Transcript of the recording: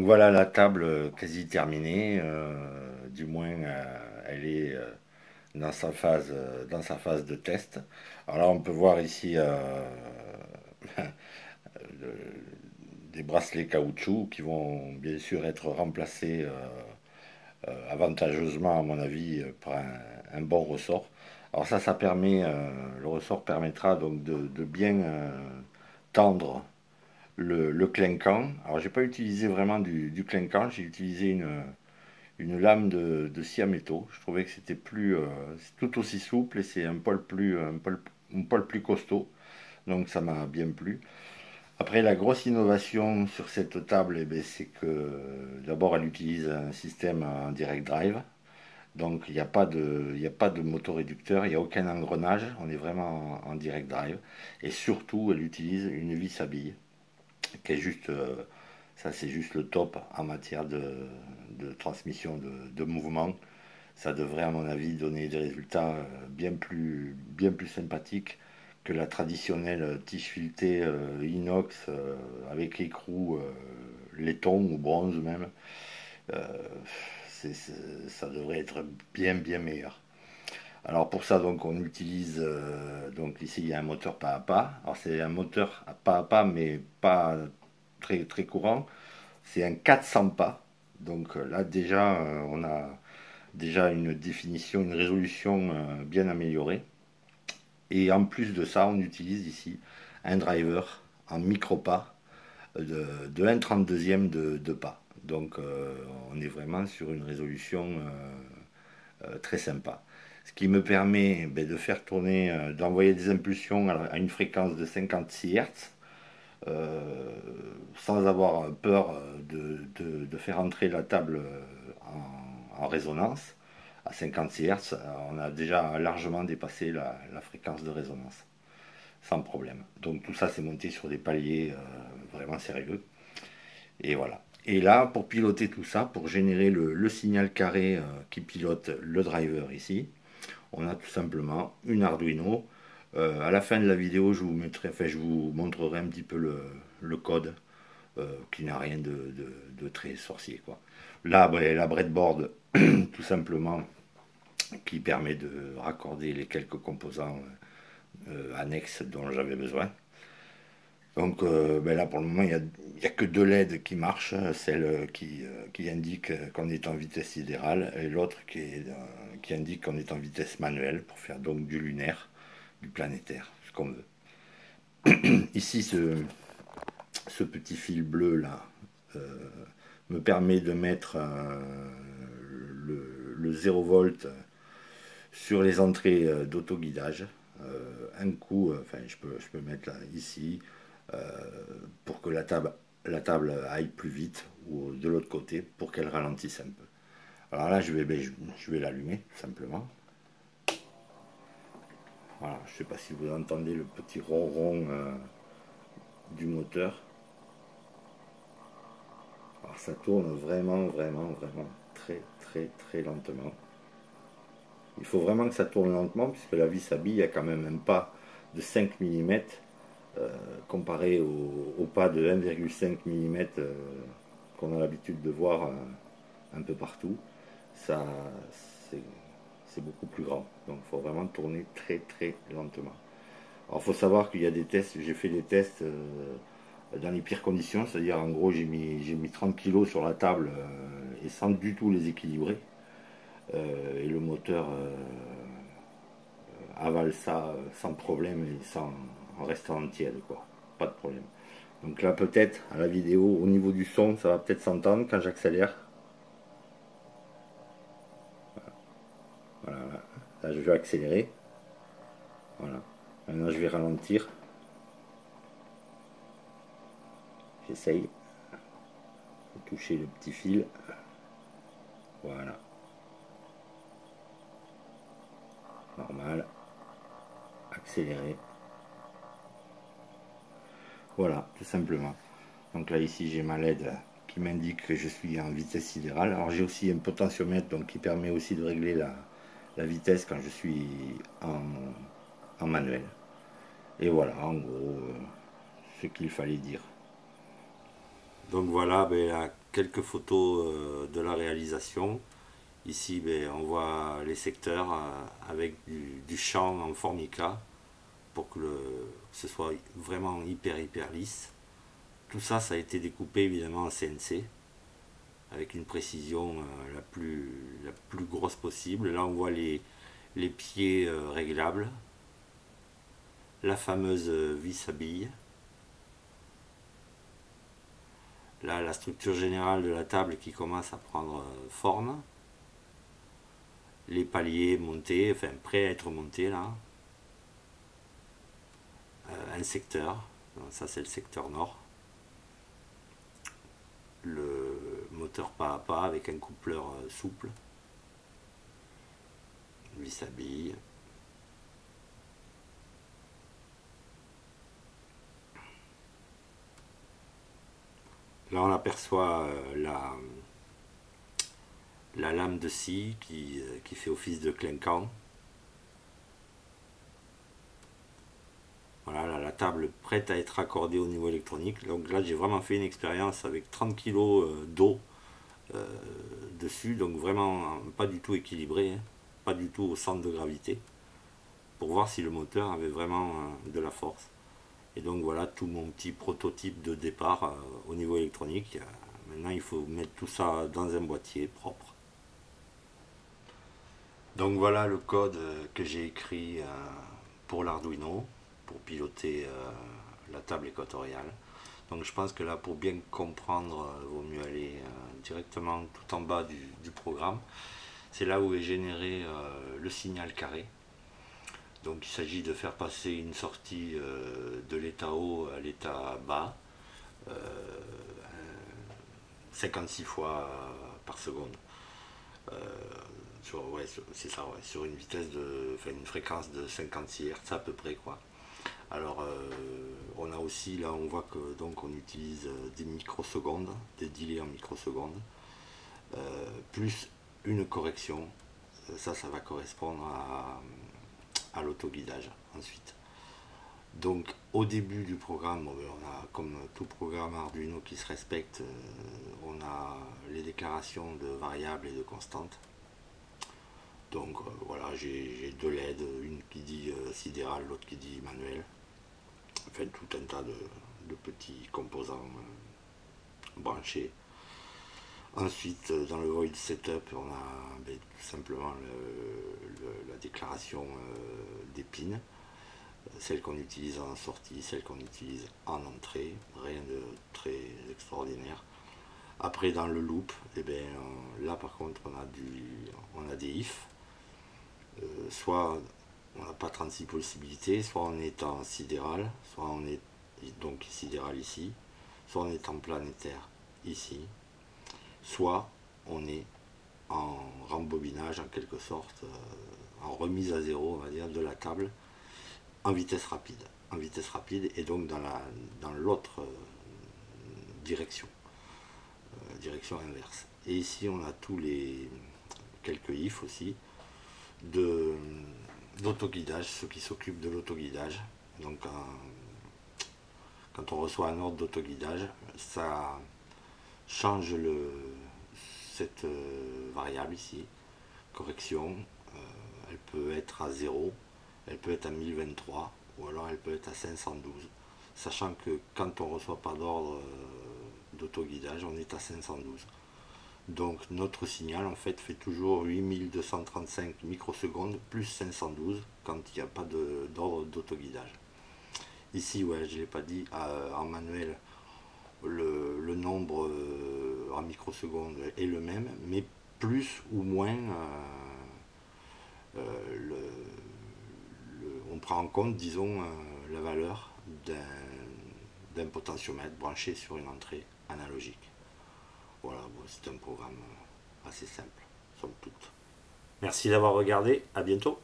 Donc voilà la table quasi terminée, du moins elle est dans sa phase de test. Alors là on peut voir ici le- des bracelets caoutchouc qui vont bien sûr être remplacés avantageusement à mon avis par un bon ressort. Alors ça permet, le ressort permettra donc de bien tendre le clinquant. Alors j'ai pas utilisé vraiment du clinquant, j'ai utilisé une lame de scie à métaux. Je trouvais que c'était c'est tout aussi souple et c'est un poil plus costaud. Donc ça m'a bien plu. Après la grosse innovation sur cette table, eh ben, c'est que d'abord elle utilise un système en direct drive. Donc il n'y a pas de motoréducteur, il n'y a aucun engrenage, on est vraiment en direct drive. Et surtout elle utilise une vis à billes qui est juste, ça c'est juste le top en matière de transmission de mouvement. Ça devrait à mon avis donner des résultats bien plus sympathiques que la traditionnelle tige filetée inox avec écrou laiton ou bronze même. Euh, Ça devrait être bien meilleur. Alors pour ça donc on utilise donc ici il y a un moteur pas à pas. Alors c'est un moteur à pas mais pas très courant. C'est un 400 pas. Donc là déjà on a déjà une définition, une résolution bien améliorée. Et en plus de ça on utilise ici un driver en micro pas de 1/32e de pas. Donc on est vraiment sur une résolution très sympa. Ce qui me permet ben, de faire tourner, d'envoyer des impulsions à une fréquence de 56 Hz sans avoir peur de faire entrer la table en résonance. À 56 Hz, on a déjà largement dépassé la fréquence de résonance, sans problème. Donc tout ça, c'est monté sur des paliers vraiment sérieux. Et voilà. Et là, pour piloter tout ça, pour générer le signal carré qui pilote le driver ici, on a tout simplement une Arduino. À la fin de la vidéo, je vous montrerai un petit peu le code qui n'a rien de très sorcier, quoi. Là, ben, la breadboard, tout simplement, qui permet de raccorder les quelques composants annexes dont j'avais besoin. Donc ben là pour le moment il y a que deux LED qui marchent, celle qui indique qu'on est en vitesse sidérale et l'autre qui indique qu'on est en vitesse manuelle pour faire donc du lunaire, du planétaire, ce qu'on veut. Ici ce petit fil bleu là me permet de mettre le 0 volt sur les entrées d'autoguidage. Un coup, enfin je peux mettre là ici pour que la table aille plus vite ou de l'autre côté pour qu'elle ralentisse un peu. Alors là, je vais l'allumer tout simplement. Voilà, je ne sais pas si vous entendez le petit ronron du moteur. Alors ça tourne vraiment très lentement. Il faut vraiment que ça tourne lentement puisque la vis à billes a quand même pas de 5 mm comparé au pas de 1,5 mm qu'on a l'habitude de voir un peu partout. Ça, c'est c'est beaucoup plus grand. Donc il faut vraiment tourner très lentement. Alors il faut savoir qu'il y a des tests, j'ai fait des tests dans les pires conditions, c'est-à-dire en gros j'ai mis 30 kg sur la table et sans du tout les équilibrer. Et le moteur avale ça sans problème et en restant entier, quoi. Pas de problème. Donc là peut-être à la vidéo au niveau du son ça va peut-être s'entendre quand j'accélère. Voilà, là je vais accélérer. Voilà. Maintenant je vais ralentir. J'essaye de toucher le petit fil. Voilà. Normal. Accélérer. Voilà, tout simplement. Donc là ici j'ai ma LED qui m'indique que je suis en vitesse sidérale. Alors j'ai aussi un potentiomètre donc qui permet aussi de régler la vitesse quand je suis en manuel. Et voilà en gros ce qu'il fallait dire. Donc voilà, ben, quelques photos de la réalisation. Ici, ben, on voit les secteurs avec du champ en formica pour que ce soit vraiment hyper lisse. Tout ça, ça a été découpé évidemment en CNC avec une précision la plus grosse possible. Là, on voit les pieds réglables, la fameuse vis à billes. Là, la structure générale de la table qui commence à prendre forme. Les paliers montés, enfin prêts à être montés là. Un secteur, donc ça c'est le secteur nord. Le moteur pas à pas avec un coupleur souple. Vis à billes. Là on aperçoit la lame de scie qui fait office de clinquant. Voilà, là, la table prête à être accordée au niveau électronique. Donc là j'ai vraiment fait une expérience avec 30 kg d'eau dessus, donc vraiment pas du tout équilibré, hein, pas du tout au centre de gravité, pour voir si le moteur avait vraiment de la force. Et donc voilà tout mon petit prototype de départ au niveau électronique. Maintenant il faut mettre tout ça dans un boîtier propre. Donc voilà le code que j'ai écrit pour l'Arduino, pour piloter la table équatoriale. Donc je pense que là pour bien comprendre, il vaut mieux aller directement tout en bas du programme. C'est là où est généré le signal carré. Donc il s'agit de faire passer une sortie de l'état haut à l'état bas, 56 fois par seconde. C'est ça, ouais, sur une vitesse une fréquence de 56 Hz à peu près quoi. Alors on a aussi là on voit que donc on utilise des microsecondes, des délais en microsecondes, plus une correction. Ça va correspondre à l'autoguidage ensuite. Donc au début du programme, on a comme tout programme Arduino qui se respecte, on a les déclarations de variables et de constantes. Donc voilà, j'ai deux LED, une qui dit sidéral, l'autre qui dit manuel. Enfin tout un tas de petits composants branchés. Ensuite, dans le void setup, on a tout simplement la déclaration des pins, celle qu'on utilise en sortie, celle qu'on utilise en entrée, rien de très extraordinaire. Après, dans le loop, là par contre, on a des if. Soit on n'a pas 36 possibilités, soit on est en sidéral, soit on est donc sidéral ici, soit on est en planétaire ici, soit on est en rembobinage en quelque sorte, en remise à zéro on va dire de la table en vitesse rapide et donc dans l'autre direction, direction inverse. Et ici on a tous les quelques if aussi d'autoguidage, ceux qui s'occupent de l'autoguidage. Donc quand on reçoit un ordre d'autoguidage, ça change cette variable ici, correction, elle peut être à 0, elle peut être à 1023 ou alors elle peut être à 512, sachant que quand on ne reçoit pas d'ordre d'autoguidage, on est à 512. Donc notre signal en fait fait toujours 8235 microsecondes plus 512 quand il n'y a pas d'ordre d'autoguidage. Ici, ouais, je ne l'ai pas dit, en manuel, le nombre en microsecondes est le même, mais plus ou moins on prend en compte, disons, la valeur d'un potentiomètre branché sur une entrée analogique. Voilà, bon, c'est un programme assez simple, somme toute. Merci d'avoir regardé, à bientôt.